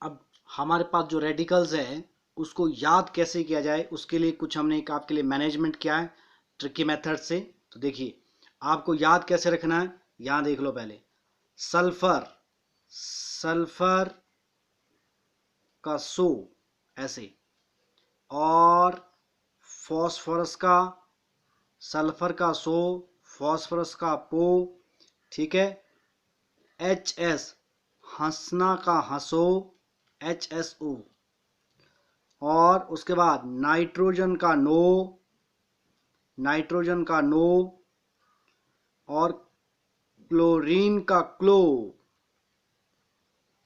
अब हमारे पास जो रेडिकल्स है उसको याद कैसे किया जाए, उसके लिए कुछ हमने एक आपके लिए मैनेजमेंट किया है ट्रिकी मेथड से। तो देखिए आपको याद कैसे रखना है, यहाँ देख लो पहले। सल्फर, सल्फर का सो ऐसे, और फॉस्फोरस का, सल्फर का सो, फॉस्फोरस का पो, ठीक है। एच एस, हंसना का हंसो, एच एस ओ, और उसके बाद नाइट्रोजन का नो, नाइट्रोजन का नो, और क्लोरीन का क्लो।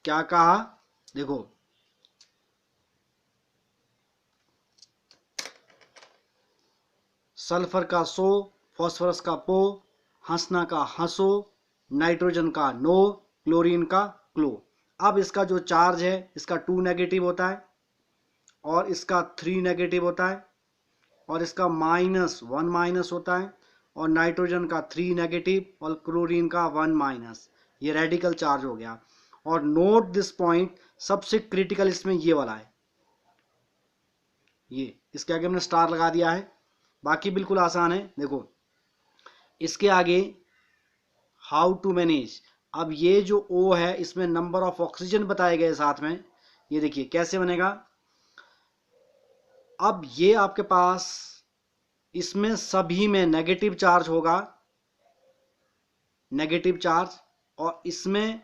क्या कहा, देखो सल्फर का सो, फॉस्फोरस का पो, हंसना का हंसो, नाइट्रोजन का नो, क्लोरीन का क्लो। अब इसका जो चार्ज है इसका 2 नेगेटिव होता है, और इसका 3 नेगेटिव होता है, और इसका -1 माइनस होता है, और नाइट्रोजन का 3 नेगेटिव और क्लोरीन का 1 माइनस। ये रेडिकल चार्ज हो गया। और नोट दिस पॉइंट, सबसे क्रिटिकल इसमें ये वाला है, ये इसके आगे हमने स्टार लगा दिया है, बाकी बिल्कुल आसान है। देखो इसके आगे हाउ टू मैनेज, अब ये जो O है इसमें नंबर ऑफ ऑक्सीजन बताए गए साथ में। ये देखिए कैसे बनेगा। अब ये आपके पास इसमें सभी में नेगेटिव चार्ज होगा, नेगेटिव चार्ज, और इसमें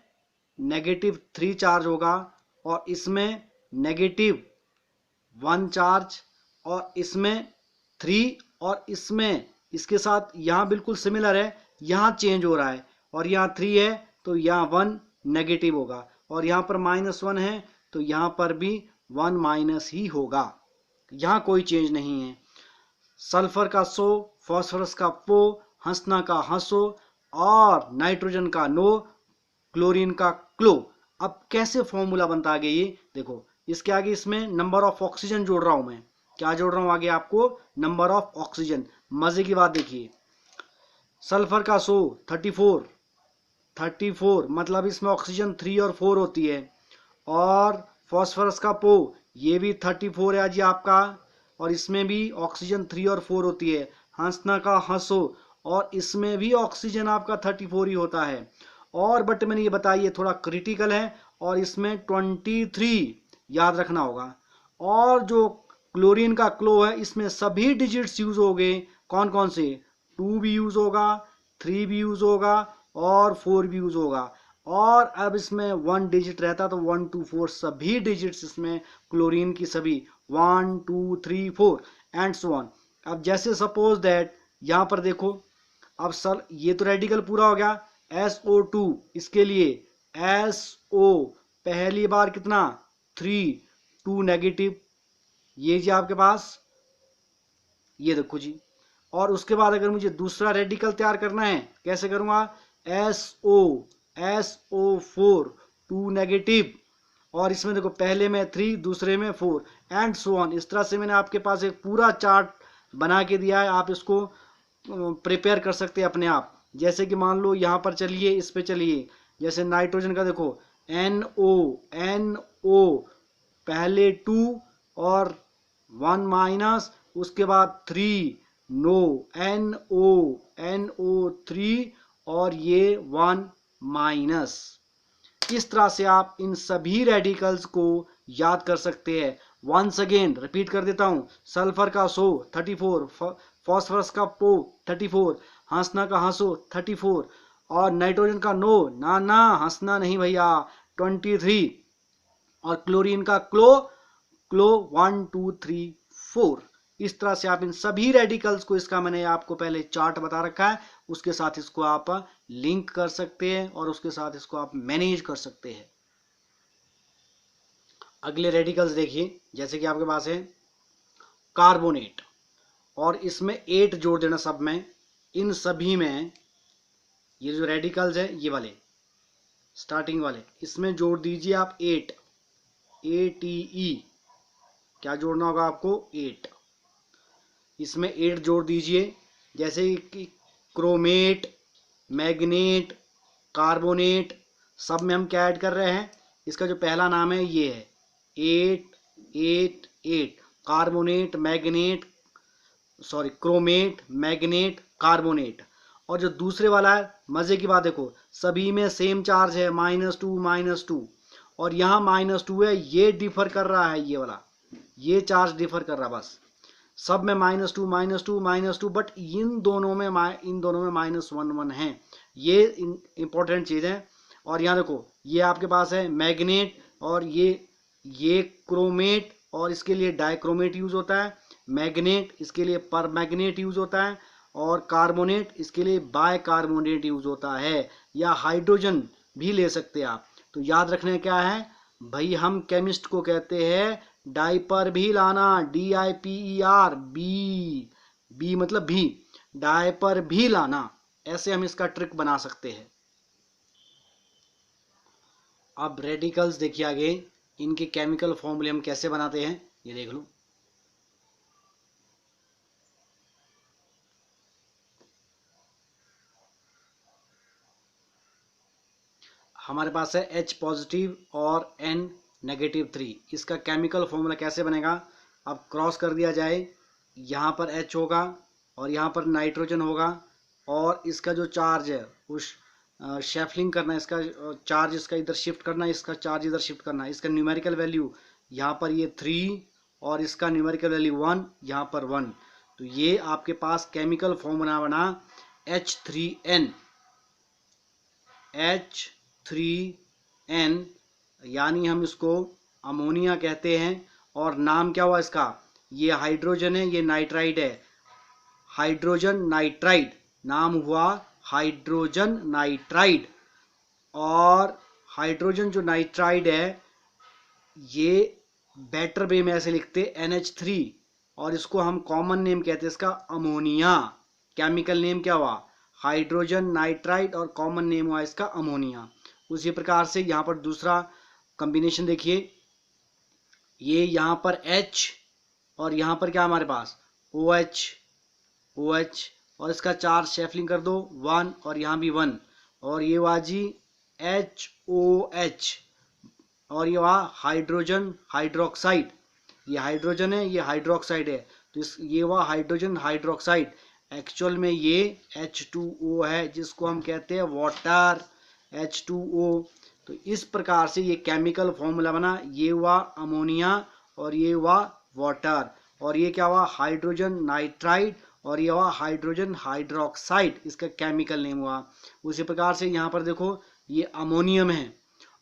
-3 चार्ज होगा, और इसमें -1 चार्ज, और इसमें 3, और इसमें इसके साथ यहाँ बिल्कुल सिमिलर है, यहाँ चेंज हो रहा है, और यहाँ 3 है तो यहाँ 1 नेगेटिव होगा, और यहाँ पर -1 है तो यहाँ पर भी 1 माइनस ही होगा, यहाँ कोई चेंज नहीं है। सल्फर का सो, फॉस्फोरस का पो, हंसना का हंसो, और नाइट्रोजन का नो, क्लोरीन का क्लो। अब कैसे फॉर्मूला बनता है आगे, ये देखो इसके आगे इसमें नंबर ऑफ ऑक्सीजन जोड़ रहा हूं मैं। क्या जोड़ रहा हूं आगे आपको, नंबर ऑफ ऑक्सीजन। मजे की बात देखिए, सल्फर का सो 34 मतलब इसमें ऑक्सीजन 3 और 4 होती है, और फॉस्फोरस का पो ये भी 34 है जी आपका, और इसमें भी ऑक्सीजन 3 और 4 होती है। हंसना का हंसो, और इसमें भी ऑक्सीजन आपका 34 ही होता है। और बट मैंने ये बताया थोड़ा क्रिटिकल है, और इसमें 23 याद रखना होगा। और जो क्लोरीन का क्लो है इसमें सभी डिजिट्स यूज हो गए, कौन कौन से, 2 भी यूज होगा, 3 भी यूज होगा, और 4 भी यूज होगा। और अब इसमें 1 डिजिट रहता तो 1 2 4 सभी डिजिट्स इसमें क्लोरीन की सभी 1 2 3 4 एंड सो ऑन। अब जैसे सपोज दैट यहाँ पर देखो, अब सर ये तो रेडिकल पूरा हो गया। SO2 इसके लिए SO पहली बार कितना 3, 2 नेगेटिव, ये जी आपके पास, ये देखो जी। और उसके बाद अगर मुझे दूसरा रेडिकल तैयार करना है कैसे करूंगा, SO4 2 नेगेटिव, और इसमें देखो पहले में 3 दूसरे में 4 एंड सो ऑन। इस तरह से मैंने आपके पास एक पूरा चार्ट बना के दिया है, आप इसको प्रिपेयर कर सकते हैं अपने आप। जैसे कि मान लो यहाँ पर चलिए, इस पे चलिए, जैसे नाइट्रोजन का देखो NO पहले 2 और 1 माइनस, उसके बाद 3 नो, NO3, और ये 1 माइनस। इस तरह से आप इन सभी रेडिकल्स को याद कर सकते हैं। वंस अगेन रिपीट कर देता हूं, सल्फर का सो 34, फॉस्फोरस का पो 34, हंसना का हंसो 34, और नाइट्रोजन का नो, ना ना हंसना नहीं भैया, 23, और क्लोरीन का क्लो 1 2 3 4। इस तरह से आप इन सभी रेडिकल्स को, इसका मैंने आपको पहले चार्ट बता रखा है, उसके साथ इसको आप लिंक कर सकते हैं, और उसके साथ इसको आप मैनेज कर सकते हैं। अगले रेडिकल्स देखिए, जैसे कि आपके पास है कार्बोनेट, और इसमें 8 जोड़ देना सब में, इन सभी में ये जो रेडिकल्स है ये वाले स्टार्टिंग वाले, इसमें जोड़ दीजिए आप 8, ATE। क्या जोड़ना होगा आपको, 8, इसमें 8 जोड़ दीजिए। जैसे कि क्रोमेट, मैग्नेट, कार्बोनेट, सब में हम क्या ऐड कर रहे हैं, इसका जो पहला नाम है ये है 888 carbonate magnet chromate magnet carbonate. और जो दूसरे वाला है, मजे की बात देखो, सभी में सेम चार्ज है -2 और यहाँ -2 है, ये डिफर कर रहा है, ये वाला ये चार्ज डिफर कर रहा है, बस सब में -2 बट इन दोनों में -1 है। ये इंपॉर्टेंट चीज है। और यहाँ देखो ये आपके पास है मैग्नेट और ये क्रोमेट, और इसके लिए डाइक्रोमेट यूज होता है, मैग्नेट इसके लिए पर मैग्नेट यूज होता है, और कार्बोनेट इसके लिए बाय कार्बोनेट यूज होता है, या हाइड्रोजन भी ले सकते हैं आप। तो याद रखने क्या है भाई, हम केमिस्ट को कहते हैं डाइपर भी लाना, DIPER, बी मतलब भी, डाइपर भी लाना, ऐसे हम इसका ट्रिक बना सकते हैं। अब रेडिकल्स देखिए आगे, इनके केमिकल फॉर्मूले हम कैसे बनाते हैं ये देख लो। हमारे पास है H पॉजिटिव और N नेगेटिव 3। इसका केमिकल फॉर्मूला कैसे बनेगा, अब क्रॉस कर दिया जाए, यहाँ पर H होगा और यहाँ पर नाइट्रोजन होगा, और इसका जो चार्ज है उस शेफलिंग करना, इसका चार्ज इसका इधर शिफ्ट करना, इसका चार्ज इधर शिफ्ट करना। इसका न्यूमेरिकल वैल्यू यहाँ पर ये 3 और इसका न्यूमेरिकल वैल्यू 1, यहाँ पर 1। तो ये आपके पास केमिकल फॉर्मूला बना H3N, H3N, यानी हम इसको अमोनिया कहते हैं। और नाम क्या हुआ इसका, ये हाइड्रोजन है, ये नाइट्राइड है, हाइड्रोजन नाइट्राइड नाम हुआ हाइड्रोजन नाइट्राइड। और हाइड्रोजन जो नाइट्राइड है ये बेटर वे में ऐसे लिखते NH3, और इसको हम कॉमन नेम कहते हैं इसका अमोनिया। केमिकल नेम क्या हुआ, हाइड्रोजन नाइट्राइड, और कॉमन नेम हुआ इसका अमोनिया। उसी प्रकार से यहाँ पर दूसरा कॉम्बिनेशन देखिए, ये यहाँ पर H और यहाँ पर क्या हमारे पास OH, और इसका चार्ज शेफलिंग कर दो 1 और यहाँ भी 1, और ये हुआ जी HOH, और ये हुआ हाइड्रोजन हाइड्रोक्साइड, ये हाइड्रोजन है ये हाइड्रोक्साइड है, तो ये हुआ हाइड्रोजन हाइड्रोक्साइड। एक्चुअल में ये H2O है जिसको हम कहते हैं वाटर, H2O। तो इस प्रकार से ये केमिकल फॉर्मूला बना, ये हुआ अमोनिया और ये हुआ वाटर, और ये क्या हुआ हाइड्रोजन नाइट्राइड, और ये हुआ हाइड्रोजन हाइड्रोक्साइड, इसका केमिकल नेम हुआ। उसी प्रकार से यहाँ पर देखो ये अमोनियम है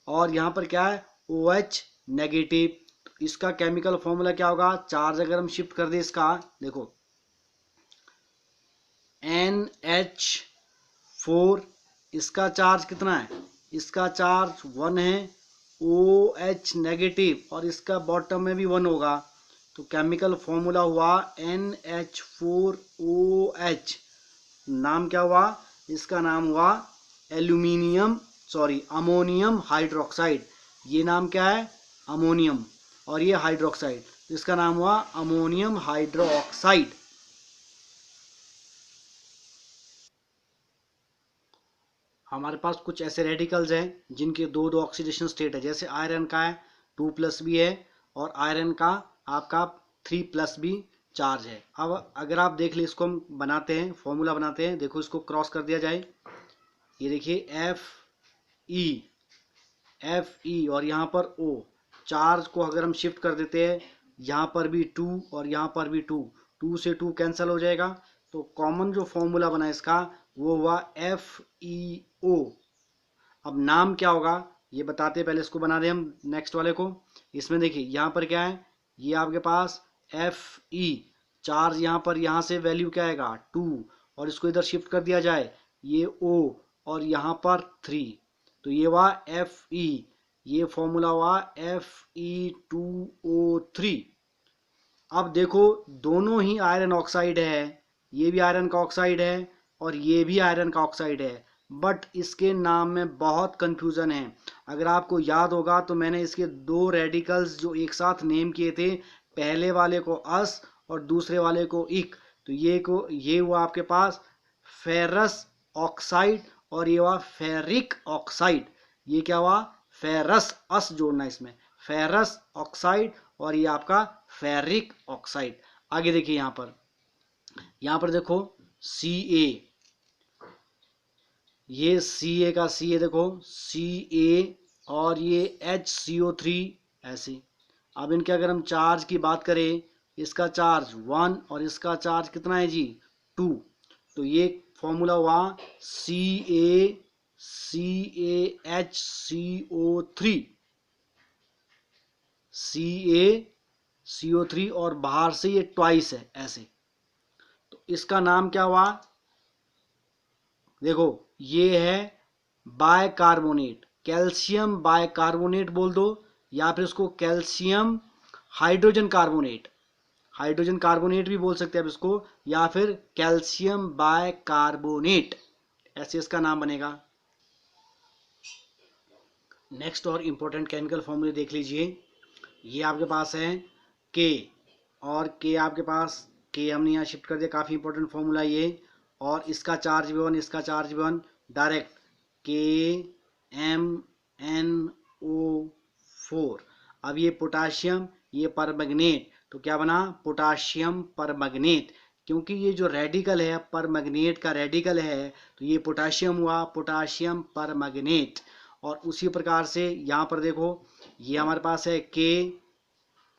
और यहाँ पर क्या है OH नेगेटिव, तो इसका केमिकल फॉर्मूला क्या होगा, चार्ज अगर हम शिफ्ट कर दे इसका, देखो NH4, इसका चार्ज कितना है, इसका चार्ज 1 है, OH नेगेटिव, और इसका बॉटम में भी 1 होगा, तो केमिकल फॉर्मूला हुआ NH4OH। नाम क्या हुआ, इसका नाम हुआ अमोनियम हाइड्रोक्साइड। ये नाम क्या है अमोनियम, और ये हाइड्रोक्साइड, इसका नाम हुआ अमोनियम हाइड्रोक्साइड। हमारे पास कुछ ऐसे रेडिकल्स हैं जिनके दो दो ऑक्सीडेशन स्टेट है, जैसे आयरन का है 2+ है और आयरन का आपका 3+ चार्ज है। अब अगर आप देख ले, इसको हम बनाते हैं, फॉर्मूला बनाते हैं, देखो इसको क्रॉस कर दिया जाए, ये देखिए Fe और यहाँ पर O, चार्ज को अगर हम शिफ्ट कर देते हैं, यहाँ पर भी 2 और यहाँ पर भी 2 से 2 कैंसिल हो जाएगा, तो कॉमन जो फॉर्मूला बना इसका वो हुआ FeO। अब नाम क्या होगा ये बताते हैं, पहले इसको बना दें हम नेक्स्ट वाले को। इसमें देखिए यहाँ पर क्या है, ये आपके पास Fe, चार्ज यहाँ पर यहाँ से वैल्यू क्या आएगा 2, और इसको इधर शिफ्ट कर दिया जाए, ये O और यहाँ पर 3, तो ये हुआ Fe, ये फॉर्मूला हुआ Fe2O3। अब देखो दोनों ही आयरन ऑक्साइड है, ये भी आयरन का ऑक्साइड है और ये भी आयरन का ऑक्साइड है, बट इसके नाम में बहुत कंफ्यूजन है। अगर आपको याद होगा तो मैंने इसके दो रेडिकल्स जो एक साथ नेम किए थे, पहले वाले को अस और दूसरे वाले को इक, तो ये हुआ आपके पास फेरस ऑक्साइड और ये हुआ फेरिक ऑक्साइड। ये क्या हुआ फेरस, अस जोड़ना इसमें, फेरस ऑक्साइड और ये आपका फेरिक ऑक्साइड। आगे देखिए यहां पर देखो Ca, ये Ca का Ca देखो Ca और ये HCO3 ऐसे। अब इनके अगर हम चार्ज की बात करें, इसका चार्ज 1 और इसका चार्ज कितना है जी 2, तो ये फॉर्मूला हुआ CaCO3 और बाहर से ये ट्वाइस है ऐसे, तो इसका नाम क्या हुआ, देखो ये है बायकार्बोनेट, कैल्शियम बायकार्बोनेट बोल दो, या फिर उसको calcium hydrogen carbonate, hydrogen carbonate भी बोल सकते हैं आप इसको, या फिर कैल्शियम बायकार्बोनेट, ऐसे इसका नाम बनेगा। नेक्स्ट और इंपॉर्टेंट केमिकल फॉर्मूले देख लीजिए। ये आपके पास है के, और के आपके पास, के हमने यहाँ शिफ्ट कर दिया, काफ़ी इंपॉर्टेंट फॉर्मूला ये, और इसका चार्ज भी 1, इसका चार्ज भी 1, डायरेक्ट KMnO4। अब ये पोटाशियम, ये परमैंगनेट, तो क्या बना पोटाशियम परमैंगनेट, क्योंकि ये जो रेडिकल है परमैंगनेट का रेडिकल है, तो ये पोटाशियम हुआ पोटाशियम परमैंगनेट। और उसी प्रकार से यहाँ पर देखो ये हमारे पास है के,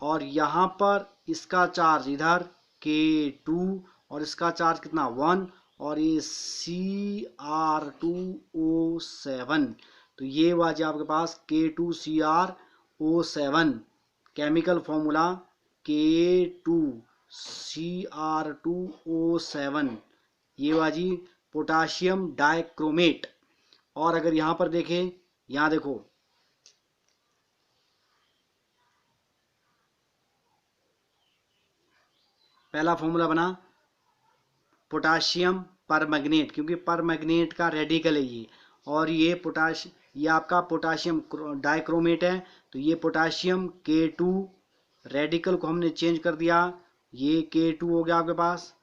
और यहाँ पर इसका चार्ज इधर K2 और इसका चार्ज कितना 1, और ये Cr2O7, तो ये हुआ जी आपके पास K2Cr O7, chemical formula K2Cr2O7, ये हुआ जी पोटाशियम डाइक्रोमेट। और अगर यहाँ पर देखें, यहाँ देखो पहला फॉर्मूला बना पोटाशियम परमैंगनेट, क्योंकि परमैंगनेट का रेडिकल है ये, और ये ये आपका पोटाशियम डाइक्रोमेट है, तो ये पोटाशियम K2 रेडिकल को हमने चेंज कर दिया, ये K2 हो गया आपके पास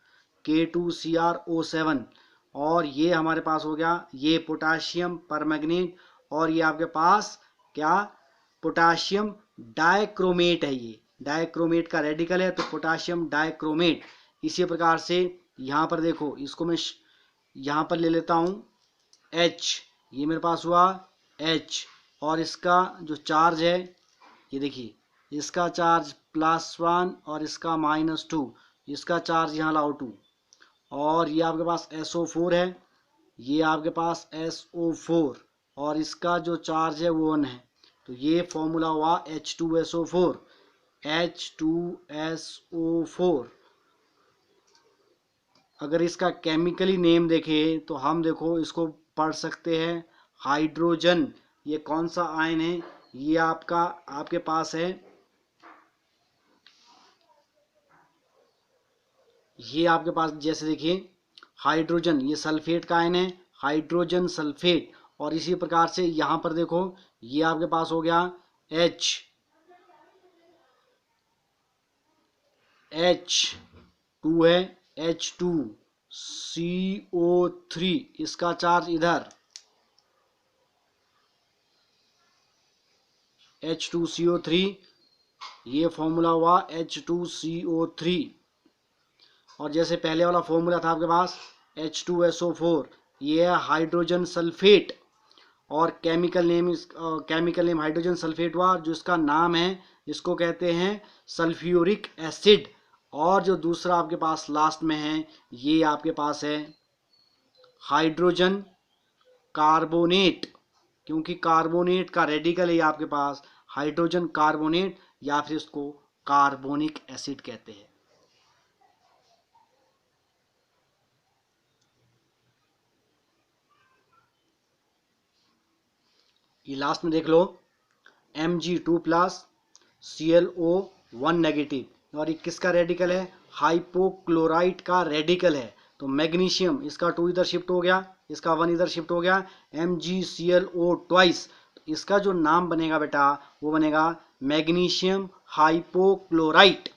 K2Cr O7, और ये हमारे पास हो गया ये पोटाशियम परमैंगनेट, और ये आपके पास क्या पोटाशियम डाइक्रोमेट है, ये डाइक्रोमेट का रेडिकल है, तो पोटाशियम डाइक्रोमेट। इसी प्रकार से यहाँ पर देखो, इसको मैं यहाँ पर ले लेता हूँ H, ये मेरे पास हुआ H, और इसका जो चार्ज है ये देखिए, इसका चार्ज +1 और इसका -2, इसका चार्ज यहाँ लाओ 2, और ये आपके पास SO4 है, ये आपके पास SO4, और इसका जो चार्ज है वो 1 है, तो ये फॉर्मूला हुआ H2SO4, H2SO4। अगर इसका केमिकली नेम देखें तो हम देखो इसको पढ़ सकते हैं हाइड्रोजन। ये कौन सा आयन है, ये आपके पास है, ये आपके पास जैसे देखिए हाइड्रोजन, ये सल्फेट का आयन है, हाइड्रोजन सल्फेट। और इसी प्रकार से यहाँ पर देखो ये आपके पास हो गया H2 है, H2CO3, इसका चार्ज इधर H2CO3, ये फॉर्मूला हुआ H2CO3। और जैसे पहले वाला फॉर्मूला था आपके पास H2SO4, ये है हाइड्रोजन सल्फेट, और केमिकल नेम हाइड्रोजन सल्फेट हुआ, जो इसका नाम है इसको कहते हैं सल्फ्यूरिक एसिड। और जो दूसरा आपके पास लास्ट में है ये आपके पास है हाइड्रोजन कार्बोनेट, क्योंकि कार्बोनेट का रेडिकल है आपके पास हाइड्रोजन कार्बोनेट, या फिर इसको कार्बोनिक एसिड कहते हैं। ये लास्ट में देख लो Mg2+ ClO1 नेगेटिव, और ये किसका रेडिकल है, हाइपोक्लोराइट का रेडिकल है, तो मैग्नीशियम, इसका 2 इधर शिफ्ट हो गया, इसका 1 इधर शिफ्ट हो गया, MgClO ट्वाइस, तो इसका जो नाम बनेगा बेटा वो बनेगा मैग्नीशियम हाइपोक्लोराइट।